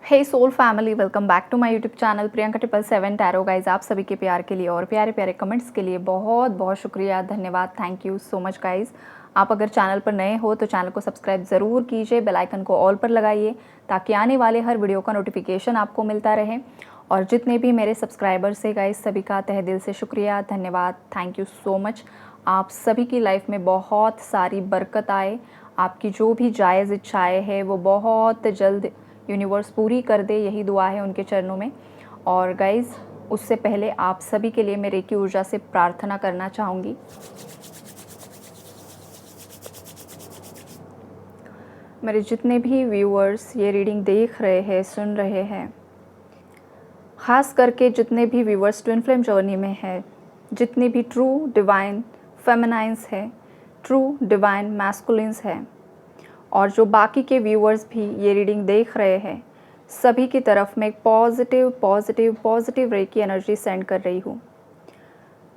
Hey soul family, welcome back to my YouTube channel Priyanka 777 tarot. Guys, आप सभी के प्यार के लिए और प्यारे प्यारे कमेंट्स के लिए बहुत बहुत शुक्रिया, धन्यवाद, thank you so much guys. आप अगर चैनल पर नए हो तो चैनल को सब्सक्राइब ज़रूर कीजिए, बेल आइकन को ऑल पर लगाइए ताकि आने वाले हर वीडियो का नोटिफिकेशन आपको मिलता रहे। और जितने भी मेरे सब्सक्राइबर्स है गाइज, सभी का तहे दिल से शुक्रिया, धन्यवाद, थैंक यू सो मच। आप सभी की लाइफ में बहुत सारी बरकत आए, आपकी जो भी जायज़ इच्छाएँ हैं वो बहुत जल्द यूनिवर्स पूरी कर दे, यही दुआ है उनके चरणों में। और गाइज़, उससे पहले आप सभी के लिए मैं रेकी ऊर्जा से प्रार्थना करना चाहूँगी। मेरे जितने भी व्यूअर्स ये रीडिंग देख रहे हैं, सुन रहे हैं, ख़ास करके जितने भी व्यूअर्स ट्विन फ्लेम जर्नी में है, जितनी भी ट्रू डिवाइन फेमिनाइंस है, ट्रू डिवाइन मैस्कुलिन्स है, और जो बाकी के व्यूअर्स भी ये रीडिंग देख रहे हैं, सभी की तरफ मैं पॉजिटिव पॉजिटिव पॉजिटिव रे की एनर्जी सेंड कर रही हूँ।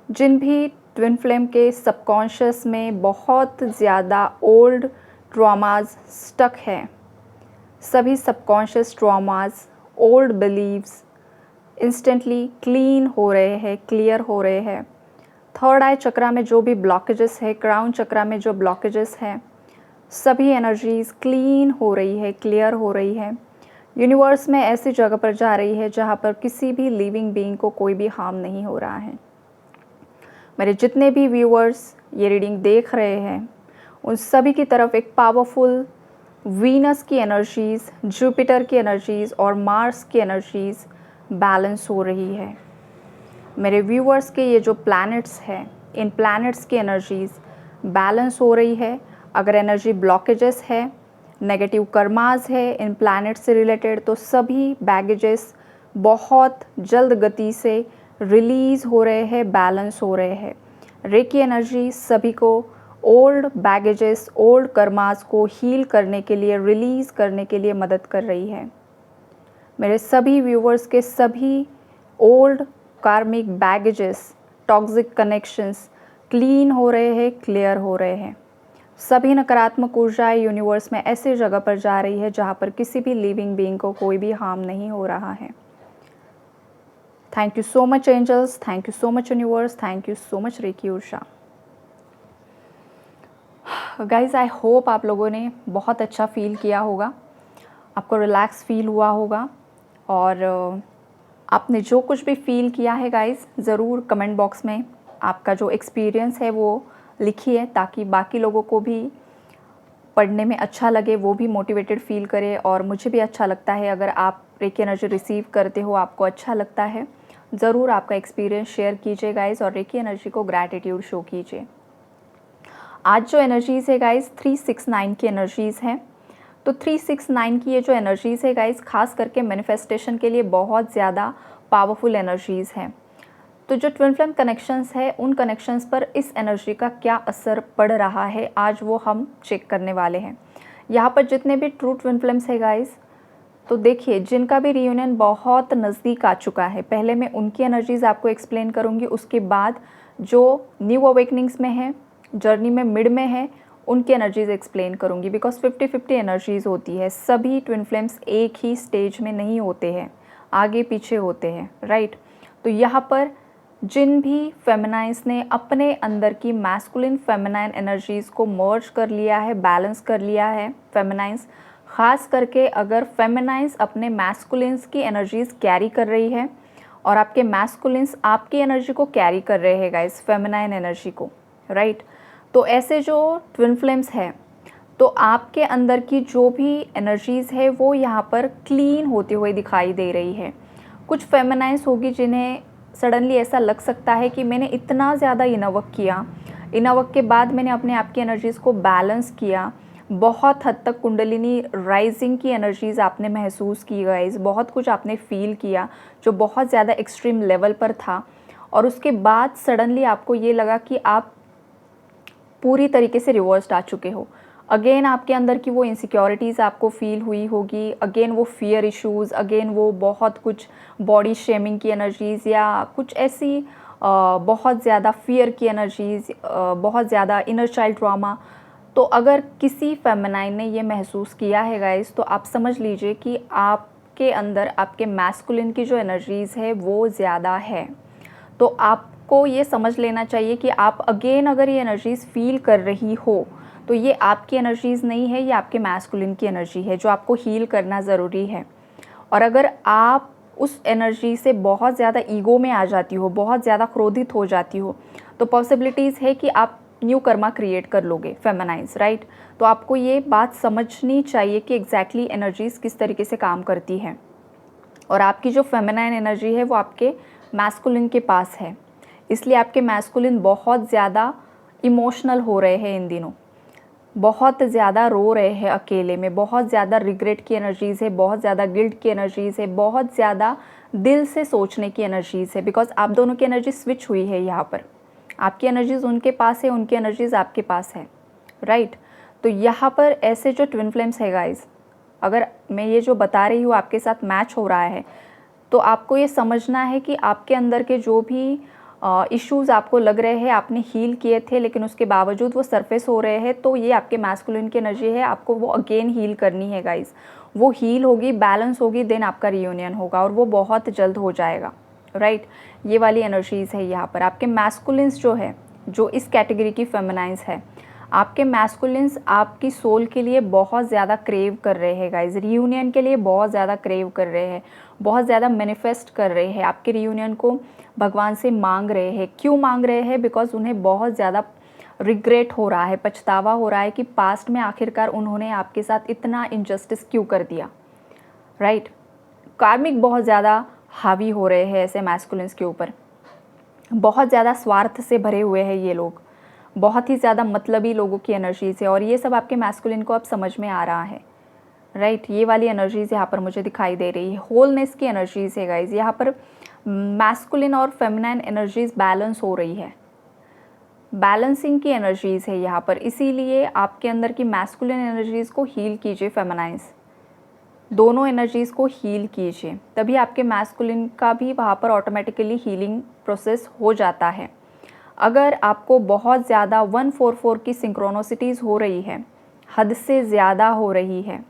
जिन भी ट्विन फ्लेम के सबकॉन्शियस में बहुत ज़्यादा ओल्ड ट्रॉमाज स्टक हैं, सभी subconscious traumas, old believes instantly clean हो रहे हैं, क्लियर हो रहे हैं। थर्ड आई चक्रा में जो भी ब्लॉकेजेस है, क्राउन चक्रा में जो ब्लॉकेजेस हैं, सभी एनर्जीज़ क्लीन हो रही है, क्लियर हो रही है। यूनिवर्स में ऐसी जगह पर जा रही है जहाँ पर किसी भी लिविंग बीइंग को कोई भी हार्म नहीं हो रहा है। मेरे जितने भी व्यूअर्स ये रीडिंग देख रहे हैं, उन सभी की तरफ एक पावरफुल वीनस की एनर्जीज़, जुपिटर की एनर्जीज़ और मार्स की एनर्जीज़ बैलेंस हो रही है। मेरे व्यूअर्स के ये जो प्लैनेट्स हैं, इन प्लैनेट्स की एनर्जीज़ बैलेंस हो रही है। अगर एनर्जी ब्लॉकेजेस है, नेगेटिव कर्मास है इन प्लैनेट से रिलेटेड, तो सभी बैगेजेस बहुत जल्द गति से रिलीज़ हो रहे हैं, बैलेंस हो रहे हैं। रेकी एनर्जी सभी को ओल्ड बैगेजेस, ओल्ड कर्मास को हील करने के लिए, रिलीज़ करने के लिए मदद कर रही है। मेरे सभी व्यूवर्स के सभी ओल्ड कार्मिक बैगेजेस, टॉक्सिक कनेक्शंस क्लीन हो रहे हैं, क्लियर हो रहे हैं। सभी नकारात्मक ऊर्जाएं यूनिवर्स में ऐसी जगह पर जा रही है जहां पर किसी भी लिविंग बीइंग को कोई भी हार्म नहीं हो रहा है। Thank you so much angels, thank you so much universe, thank you so much reiki ऊर्जा। गाइज, आई होप आप लोगों ने बहुत अच्छा फील किया होगा, आपको रिलैक्स फील हुआ होगा। और आपने जो कुछ भी फील किया है गाइज, ज़रूर कमेंट बॉक्स में आपका जो एक्सपीरियंस है वो लिखिए ताकि बाकी लोगों को भी पढ़ने में अच्छा लगे, वो भी मोटिवेटेड फील करे। और मुझे भी अच्छा लगता है अगर आप रेकी एनर्जी रिसीव करते हो, आपको अच्छा लगता है, ज़रूर आपका एक्सपीरियंस शेयर कीजिए गाइज और रेकी एनर्जी को ग्रैटिट्यूड शो कीजिए। आज जो एनर्जीज़ है गाइज 369 की एनर्जीज़ हैं। तो 369 की ये जो एनर्जीज़ है गाइज, खास करके मैनिफेस्टेशन के लिए बहुत ज़्यादा पावरफुल एनर्जीज़ हैं। तो जो ट्विन फ्लेम कनेक्शंस है, उन कनेक्शंस पर इस एनर्जी का क्या असर पड़ रहा है, आज वो हम चेक करने वाले हैं। यहाँ पर जितने भी ट्रू ट्विन फ्लेम्स है गाइज, तो देखिए जिनका भी रियूनियन बहुत नज़दीक आ चुका है, पहले मैं उनकी एनर्जीज़ आपको एक्सप्लेन करूँगी, उसके बाद जो न्यू अवेकनिंग्स में है, जर्नी में मिड में है, उनकी एनर्जीज़ एक्सप्लेन करूँगी। बिकॉज 50-50 एनर्जीज़ होती है, सभी ट्विन फ्लेम्स एक ही स्टेज में नहीं होते हैं, आगे पीछे होते हैं, राइट। तो यहाँ पर जिन भी फेमिनाइंस ने अपने अंदर की मैस्कुलिन फेमिनाइन एनर्जीज़ को मर्ज कर लिया है, बैलेंस कर लिया है, फेमिनाइंस ख़ास करके अगर फेमिनाइंस अपने मैस्कुलिन्स की एनर्जीज़ कैरी कर रही है और आपके मैस्कुलिन्स आपकी एनर्जी को कैरी कर रहे हैं गाइस, फेमिनाइन एनर्जी को, राइट। तो ऐसे जो ट्विन फ्लेम्स है, तो आपके अंदर की जो भी एनर्जीज़ है वो यहाँ पर क्लीन होती हुई दिखाई दे रही है। कुछ फेमिनाइंस होगी जिन्हें सडनली ऐसा लग सकता है कि मैंने इतना ज़्यादा इनर वर्क किया, इनर वर्क के बाद मैंने अपने आप की एनर्जीज़ को बैलेंस किया, बहुत हद तक कुंडलिनी राइजिंग की एनर्जीज़ आपने महसूस की गाइस, बहुत कुछ आपने फील किया जो बहुत ज़्यादा एक्सट्रीम लेवल पर था, और उसके बाद सडनली आपको ये लगा कि आप पूरी तरीके से रिवर्स्ड आ चुके हो। अगेन आपके अंदर की वो इनसिक्योरिटीज़ आपको फील हुई होगी, अगेन वो फियर इश्यूज़, अगेन वो बहुत कुछ बॉडी शेमिंग की एनर्जीज़ या कुछ ऐसी बहुत ज़्यादा फियर की एनर्जीज़, बहुत ज़्यादा इनर चाइल्ड ट्रॉमा। तो अगर किसी फेमिनाइन ने ये महसूस किया है गाइस, तो आप समझ लीजिए कि आप आपके अंदर आपके मैस्कुलिन की जो एनर्जीज़ है वो ज़्यादा है। तो आपको ये समझ लेना चाहिए कि आप अगेन अगर ये एनर्जीज़ फ़ील कर रही हो तो ये आपकी एनर्जीज़ नहीं है, ये आपके मैस्कुलिन की एनर्जी है जो आपको हील करना ज़रूरी है। और अगर आप उस एनर्जी से बहुत ज़्यादा ईगो में आ जाती हो, बहुत ज़्यादा क्रोधित हो जाती हो, तो पॉसिबिलिटीज़ है कि आप न्यू कर्मा क्रिएट कर लोगे फेमिनाइज, राइट। तो आपको ये बात समझनी चाहिए कि एग्जैक्टली एनर्जीज़ किस तरीके से काम करती हैं। और आपकी जो फेमिनाइन एनर्जी है वो आपके मैस्कुलिन के पास है, इसलिए आपके मैस्कुलिन बहुत ज़्यादा इमोशनल हो रहे हैं इन दिनों, बहुत ज़्यादा रो रहे हैं अकेले में, बहुत ज़्यादा रिग्रेट की एनर्जीज़ है, बहुत ज़्यादा गिल्ट की एनर्जीज़ है, बहुत ज़्यादा दिल से सोचने की एनर्जीज़ है। बिकॉज आप दोनों की एनर्जी स्विच हुई है यहाँ पर, आपकी एनर्जीज़ उनके पास है, उनकी एनर्जीज़ आपके पास है, राइट। तो यहाँ पर ऐसे जो ट्विन फ्लेम्स है गाइज, अगर मैं ये जो बता रही हूँ आपके साथ मैच हो रहा है, तो आपको ये समझना है कि आपके अंदर के जो भी इश्यूज़ आपको लग रहे हैं आपने हील किए थे लेकिन उसके बावजूद वो सरफेस हो रहे हैं, तो ये आपके मैस्कुलिन की एनर्जी है, आपको वो अगेन हील करनी है गाइस। वो हील होगी, बैलेंस होगी, देन आपका रियूनियन होगा और वो बहुत जल्द हो जाएगा, राइट। ये वाली एनर्जीज़ है यहाँ पर। आपके मैस्कुलिन्स जो है, जो इस कैटेगरी की फेमिनाइंस है, आपके मैस्कुलिन्स आपकी सोल के लिए बहुत ज़्यादा क्रेव कर रहे हैं गाइज, रियूनियन के लिए बहुत ज़्यादा क्रेव कर रहे हैं, बहुत ज़्यादा मैनिफेस्ट कर रहे हैं, आपके रियूनियन को भगवान से मांग रहे हैं। क्यों मांग रहे हैं? बिकॉज उन्हें बहुत ज़्यादा रिग्रेट हो रहा है, पछतावा हो रहा है कि पास्ट में आखिरकार उन्होंने आपके साथ इतना इनजस्टिस क्यों कर दिया, राइट। कार्मिक बहुत ज़्यादा हावी हो रहे हैं ऐसे मैस्कुलिन्स के ऊपर, बहुत ज़्यादा स्वार्थ से भरे हुए हैं ये लोग, बहुत ही ज़्यादा मतलबी लोगों की एनर्जीज़ है और ये सब आपके मैस्कुलिन को अब समझ में आ रहा है, राइट। ये वाली एनर्जीज़ यहाँ पर मुझे दिखाई दे रही है, होलनेस की एनर्जीज़ है गाइज। यहाँ पर मैस्कुलिन और फेमिनाइन एनर्जीज़ बैलेंस हो रही है, बैलेंसिंग की एनर्जीज़ है यहाँ पर, इसीलिए आपके अंदर की मैस्कुलिन एनर्जीज़ को हील कीजिए, फेमिनाइंस दोनों एनर्जीज़ को हील कीजिए, तभी आपके मैस्कुलिन का भी वहाँ पर ऑटोमेटिकली हीलिंग प्रोसेस हो जाता है। अगर आपको बहुत ज़्यादा 144 की सिंक्रोनोसिटीज़ हो रही है, हद से ज़्यादा हो रही है,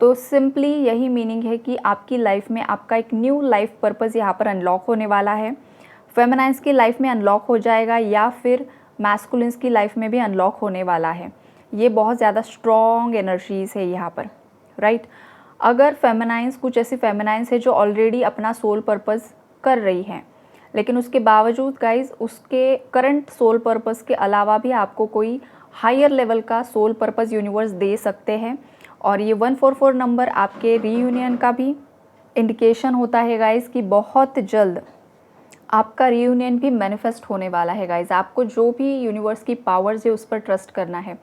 तो सिंपली यही मीनिंग है कि आपकी लाइफ में आपका एक न्यू लाइफ पर्पज़ यहाँ पर अनलॉक होने वाला है। फेमिनाइंस की लाइफ में अनलॉक हो जाएगा या फिर मैस्कुलिन्स की लाइफ में भी अनलॉक होने वाला है। ये बहुत ज़्यादा स्ट्रॉन्ग एनर्जीज़ है यहाँ पर, राइट। अगर फेमिनाइंस कुछ ऐसी फेमिनाइंस है जो ऑलरेडी अपना सोल पर्पज़ कर रही हैं, लेकिन उसके बावजूद गाइज उसके करंट सोल पर्पस के अलावा भी आपको कोई हायर लेवल का सोल पर्पस यूनिवर्स दे सकते हैं। और ये 144 नंबर आपके रीयूनियन का भी इंडिकेशन होता है गाइज कि बहुत जल्द आपका रीयूनियन भी मैनिफेस्ट होने वाला है गाइज। आपको जो भी यूनिवर्स की पावर्स है उस पर ट्रस्ट करना है।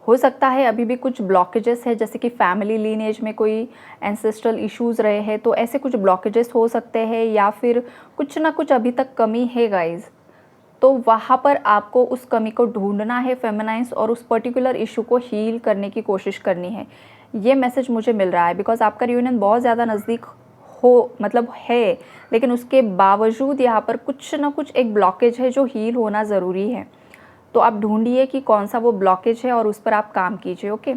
हो सकता है अभी भी कुछ ब्लॉकेजेस है, जैसे कि फैमिली लीनेज में कोई एंसेस्ट्रल इश्यूज़ रहे हैं, तो ऐसे कुछ ब्लॉकेजेस हो सकते हैं या फिर कुछ ना कुछ अभी तक कमी है गाइज। तो वहाँ पर आपको उस कमी को ढूंढना है फेमिनाइंस, और उस पर्टिकुलर इशू को हील करने की कोशिश करनी है। ये मैसेज मुझे मिल रहा है बिकॉज आपका रियूनियन बहुत ज़्यादा नज़दीक हो मतलब है, लेकिन उसके बावजूद यहाँ पर कुछ ना कुछ एक ब्लॉकेज है जो हील होना ज़रूरी है। तो आप ढूंढिए कि कौन सा वो ब्लॉकेज है और उस पर आप काम कीजिए, ओके।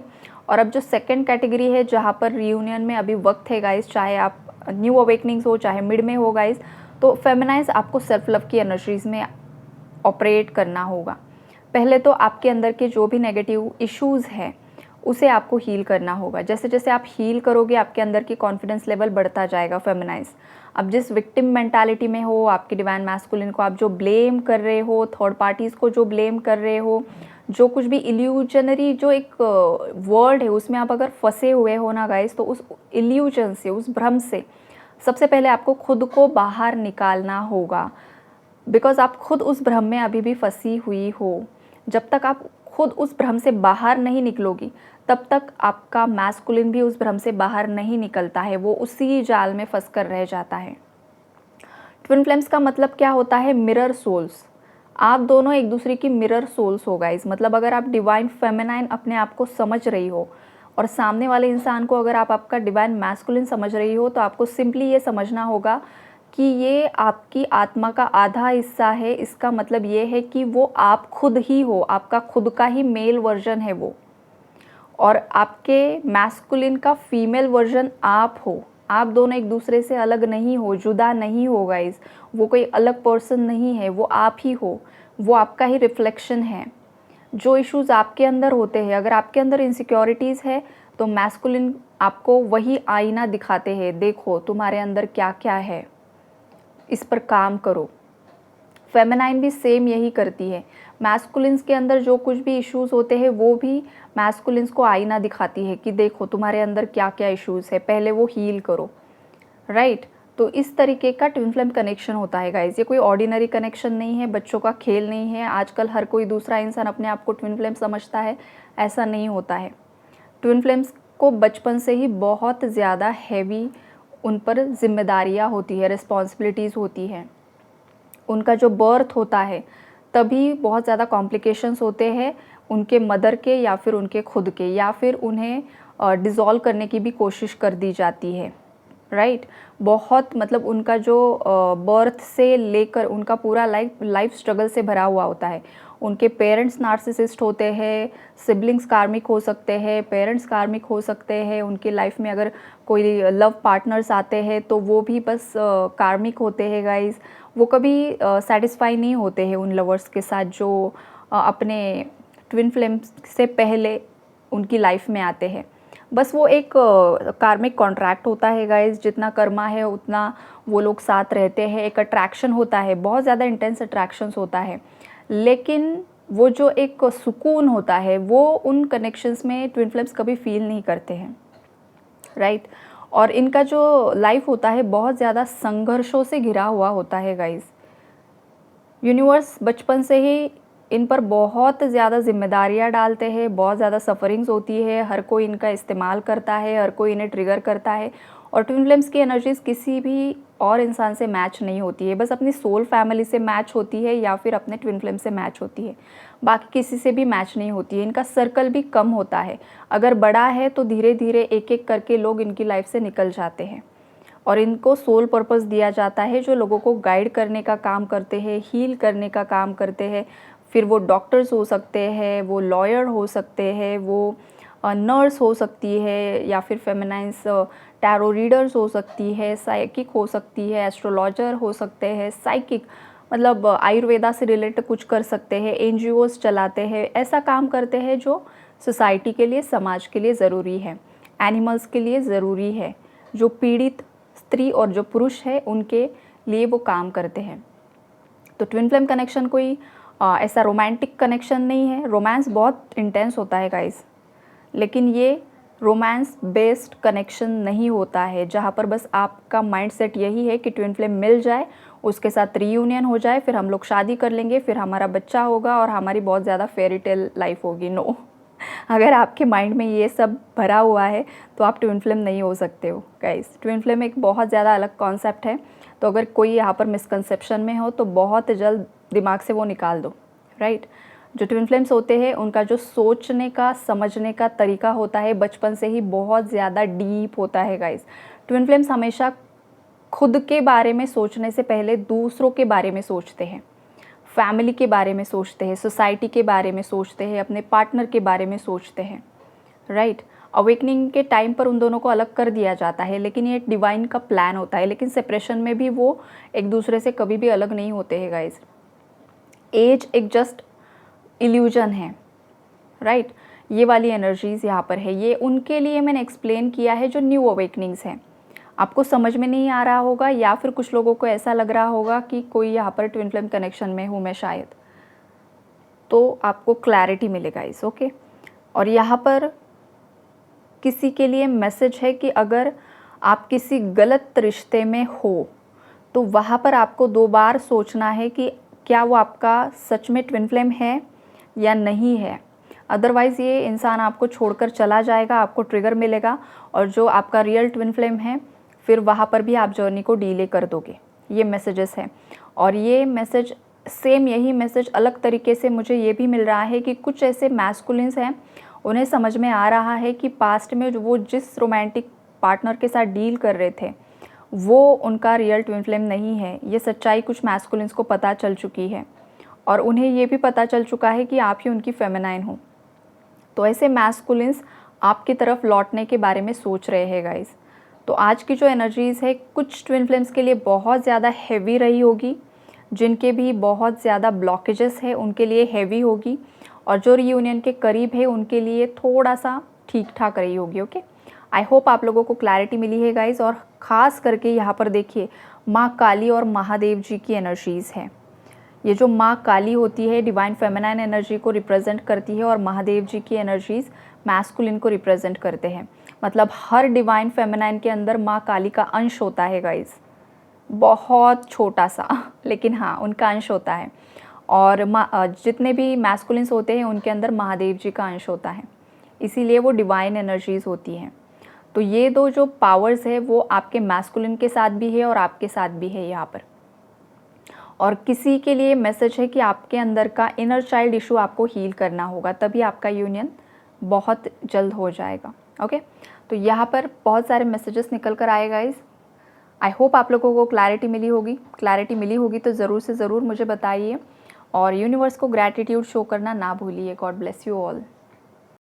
और अब जो सेकंड कैटेगरी है जहाँ पर रियूनियन में अभी वक्त है गाइस, चाहे आप न्यू अवेकनिंग्स हो चाहे मिड में हो गाइस, तो फेमिनाइज आपको सेल्फ लव की एनर्जीज़ में ऑपरेट करना होगा। पहले तो आपके अंदर के जो भी नेगेटिव इश्यूज़ हैं उसे आपको हील करना होगा। जैसे जैसे आप हील करोगे आपके अंदर की कॉन्फिडेंस लेवल बढ़ता जाएगा फेमिनाइज। अब जिस विक्टिम मेंटालिटी में हो, आपके डिवाइन मैस्कुलिन को आप जो ब्लेम कर रहे हो, थर्ड पार्टीज़ को जो ब्लेम कर रहे हो, जो कुछ भी इल्यूजनरी जो एक वर्ल्ड है उसमें आप अगर फंसे हुए हो ना गाइस, तो उस इल्यूजन से, उस भ्रम से सबसे पहले आपको खुद को बाहर निकालना होगा। बिकॉज आप खुद उस भ्रम में अभी भी फंसी हुई हो। जब तक आप खुद उस भ्रम से बाहर नहीं निकलोगी तब तक आपका मैस्कुलिन भी उस भ्रम से बाहर नहीं निकलता है, वो उसी जाल में फंस कर रह जाता है। ट्विन फ्लेम्स का मतलब क्या होता है? Mirror souls. आप दोनों एक दूसरे की मिरर सोल्स हो गाइस। मतलब अगर आप डिवाइन फेमिनाइन अपने आप को समझ रही हो और सामने वाले इंसान को अगर आप आपका डिवाइन मैस्कुलिन समझ रही हो, तो आपको सिंपली ये समझना होगा कि ये आपकी आत्मा का आधा हिस्सा है। इसका मतलब ये है कि वो आप खुद ही हो, आपका खुद का ही मेल वर्जन है वो, और आपके मैस्कुलिन का फीमेल वर्जन आप हो। आप दोनों एक दूसरे से अलग नहीं हो, जुदा नहीं हो गाइस। वो कोई अलग पर्सन नहीं है, वो आप ही हो, वो आपका ही रिफ्लेक्शन है। जो इश्यूज़ आपके अंदर होते हैं, अगर आपके अंदर इनसिक्योरिटीज़ है तो मैस्कुलिन आपको वही आईना दिखाते हैं, देखो तुम्हारे अंदर क्या क्या है, इस पर काम करो। फेमिनाइन भी सेम यही करती है। मैस्कुलिन्स के अंदर जो कुछ भी इश्यूज़ होते हैं वो भी मैस्कुलिन्स को आईना दिखाती है कि देखो तुम्हारे अंदर क्या क्या इश्यूज़ है, पहले वो हील करो, राइट। तो इस तरीके का ट्विन फ्लेम कनेक्शन होता है गाइज। ये कोई ऑर्डिनरी कनेक्शन नहीं है, बच्चों का खेल नहीं है। आजकल हर कोई दूसरा इंसान अपने आप को ट्विन फ्लेम समझता है, ऐसा नहीं होता है। ट्विन फ्लेम्स को बचपन से ही बहुत ज़्यादा हैवी उन पर जिम्मेदारियाँ होती है, रिस्पॉन्सिबिलिटीज़ होती है। उनका जो बर्थ होता है तभी बहुत ज़्यादा कॉम्प्लिकेशंस होते हैं उनके मदर के या फिर उनके खुद के, या फिर उन्हें डिज़ोल्व करने की भी कोशिश कर दी जाती है, राइट। बहुत मतलब उनका जो बर्थ से लेकर उनका पूरा लाइफ स्ट्रगल से भरा हुआ होता है। उनके पेरेंट्स नार्सिसिस्ट होते हैं, सिबलिंग्स कार्मिक हो सकते हैं, पेरेंट्स कार्मिक हो सकते हैं, उनकी लाइफ में अगर कोई लव पार्टनर्स आते हैं तो वो भी बस कार्मिक होते हैं गाइस। वो कभी सेटिस्फाई नहीं होते हैं उन लवर्स के साथ जो अपने ट्विन फ्लेम से पहले उनकी लाइफ में आते हैं। बस वो एक कार्मिक कॉन्ट्रैक्ट होता है गाइस, जितना कर्मा है उतना वो लोग साथ रहते हैं। एक अट्रैक्शन होता है, बहुत ज़्यादा इंटेंस अट्रैक्शंस होता है, लेकिन वो जो एक सुकून होता है वो उन कनेक्शंस में ट्विन फ्लेम्स कभी फील नहीं करते हैं, राइट। और इनका जो लाइफ होता है बहुत ज़्यादा संघर्षों से घिरा हुआ होता है गाइस। यूनिवर्स बचपन से ही इन पर बहुत ज़्यादा जिम्मेदारियां डालते हैं, बहुत ज़्यादा सफरिंग्स होती है, हर कोई इनका इस्तेमाल करता है, हर कोई इन्हें ट्रिगर करता है। और ट्विन फ्लेम्स की एनर्जीज किसी भी और इंसान से मैच नहीं होती है, बस अपनी सोल फैमिली से मैच होती है या फिर अपने ट्विन फ्लेम से मैच होती है, बाकी किसी से भी मैच नहीं होती है। इनका सर्कल भी कम होता है, अगर बड़ा है तो धीरे धीरे एक एक करके लोग इनकी लाइफ से निकल जाते हैं। और इनको सोल पर्पस दिया जाता है जो लोगों को गाइड करने का काम करते हैं, हील करने का काम करते हैं। फिर वो डॉक्टर्स हो सकते हैं, वो लॉयर हो सकते हैं, वो नर्स हो सकती है, या फिर फेमिनाइंस टैरो रीडर्स हो सकती है, साइकिक हो सकती है, एस्ट्रोलॉजर हो सकते हैं, साइकिक मतलब आयुर्वेदा से रिलेटेड कुछ कर सकते हैं, एनजीओज चलाते हैं, ऐसा काम करते हैं जो सोसाइटी के लिए, समाज के लिए ज़रूरी है, एनिमल्स के लिए ज़रूरी है, जो पीड़ित स्त्री और जो पुरुष है उनके लिए वो काम करते हैं। तो ट्विन फ्लेम कनेक्शन कोई ऐसा रोमांटिक कनेक्शन नहीं है। रोमांस बहुत इंटेंस होता है गाइस, लेकिन ये रोमांस बेस्ड कनेक्शन नहीं होता है जहाँ पर बस आपका माइंडसेट यही है कि ट्विन फ्लेम मिल जाए, उसके साथ रीयूनियन हो जाए, फिर हम लोग शादी कर लेंगे, फिर हमारा बच्चा होगा और हमारी बहुत ज़्यादा फेरी टेल लाइफ होगी। नो, अगर आपके माइंड में ये सब भरा हुआ है तो आप ट्विन फ्लेम नहीं हो सकते हो गाइस। ट्विन फ्लेम एक बहुत ज़्यादा अलग कॉन्सेप्ट है। तो अगर कोई यहाँ पर मिसकंसेप्शन में हो तो बहुत जल्द दिमाग से वो निकाल दो, राइट। जो ट्विन फ्लेम्स होते हैं उनका जो सोचने का, समझने का तरीका होता है बचपन से ही बहुत ज़्यादा डीप होता है गाइस। ट्विन फ्लेम्स हमेशा खुद के बारे में सोचने से पहले दूसरों के बारे में सोचते हैं, फैमिली के बारे में सोचते हैं, सोसाइटी के बारे में सोचते हैं, अपने पार्टनर के बारे में सोचते हैं, राइट। अवेकनिंग के टाइम पर उन दोनों को अलग कर दिया जाता है, लेकिन ये डिवाइन का प्लान होता है। लेकिन सेपरेशन में भी वो एक दूसरे से कभी भी अलग नहीं होते हैं गाइस। एज एक जस्ट इल्यूजन है, राइट। ये वाली एनर्जीज यहाँ पर है, ये उनके लिए मैंने एक्सप्लेन किया है जो न्यू अवेकनिंग्स हैं। आपको समझ में नहीं आ रहा होगा या फिर कुछ लोगों को ऐसा लग रहा होगा कि कोई यहाँ पर ट्विन फ्लेम कनेक्शन में हूँ मैं शायद, तो आपको क्लैरिटी मिलेगा इस ओके। और यहाँ पर किसी के लिए मैसेज है कि अगर आप किसी गलत रिश्ते में हो तो वहाँ पर आपको 2 बार सोचना है कि क्या वो आपका सच में ट्विन फ्लेम है या नहीं है। अदरवाइज़ ये इंसान आपको छोड़कर चला जाएगा, आपको ट्रिगर मिलेगा, और जो आपका रियल ट्विन फ्लेम है फिर वहाँ पर भी आप जर्नी को डीले कर दोगे। ये मैसेजेस हैं। और ये मैसेज सेम, यही मैसेज अलग तरीके से मुझे ये भी मिल रहा है कि कुछ ऐसे मैस्कुलिन्स हैं, उन्हें समझ में आ रहा है कि पास्ट में जो वो जिस रोमांटिक पार्टनर के साथ डील कर रहे थे वो उनका रियल ट्विन फ्लेम नहीं है। ये सच्चाई कुछ मैस्कुलिन्स को पता चल चुकी है और उन्हें ये भी पता चल चुका है कि आप ही उनकी फेमिनाइन हो। तो ऐसे मैस्कुलिन्स आपकी तरफ लौटने के बारे में सोच रहे हैं गाइस। तो आज की जो एनर्जीज़ है कुछ ट्विन फ्लेम्स के लिए बहुत ज़्यादा हैवी रही होगी, जिनके भी बहुत ज़्यादा ब्लॉकेजेस है उनके लिए हैवी होगी, और जो रीयूनियन के करीब है उनके लिए थोड़ा सा ठीक ठाक रही होगी। ओके, आई होप आप लोगों को क्लैरिटी मिली है गाइज। और ख़ास करके यहाँ पर देखिए माँ काली और महादेव जी की एनर्जीज़ है। ये जो माँ काली होती है डिवाइन फेमिनाइन एनर्जी को रिप्रेजेंट करती है, और महादेव जी की एनर्जीज़ मैस्कुलिन को रिप्रेजेंट करते हैं। मतलब हर डिवाइन फेमिनाइन के अंदर माँ काली का अंश होता है गाइज, बहुत छोटा सा लेकिन हाँ उनका अंश होता है। और जितने भी मैस्कुलिन्स होते हैं उनके अंदर महादेव जी का अंश होता है, इसीलिए वो डिवाइन एनर्जीज़ होती हैं। तो ये दो जो पावर्स है वो आपके मैस्कुलिन के साथ भी है और आपके साथ भी है यहाँ पर। और किसी के लिए मैसेज है कि आपके अंदर का इनर चाइल्ड इशू आपको हील करना होगा, तभी आपका यूनियन बहुत जल्द हो जाएगा। ओके, तो यहाँ पर बहुत सारे मैसेजेस निकल कर आए गाइज। आई होप आप लोगों को क्लैरिटी मिली होगी। क्लैरिटी मिली होगी तो ज़रूर से ज़रूर मुझे बताइए, और यूनिवर्स को ग्रैटिट्यूड शो करना ना भूलिए। God bless you all.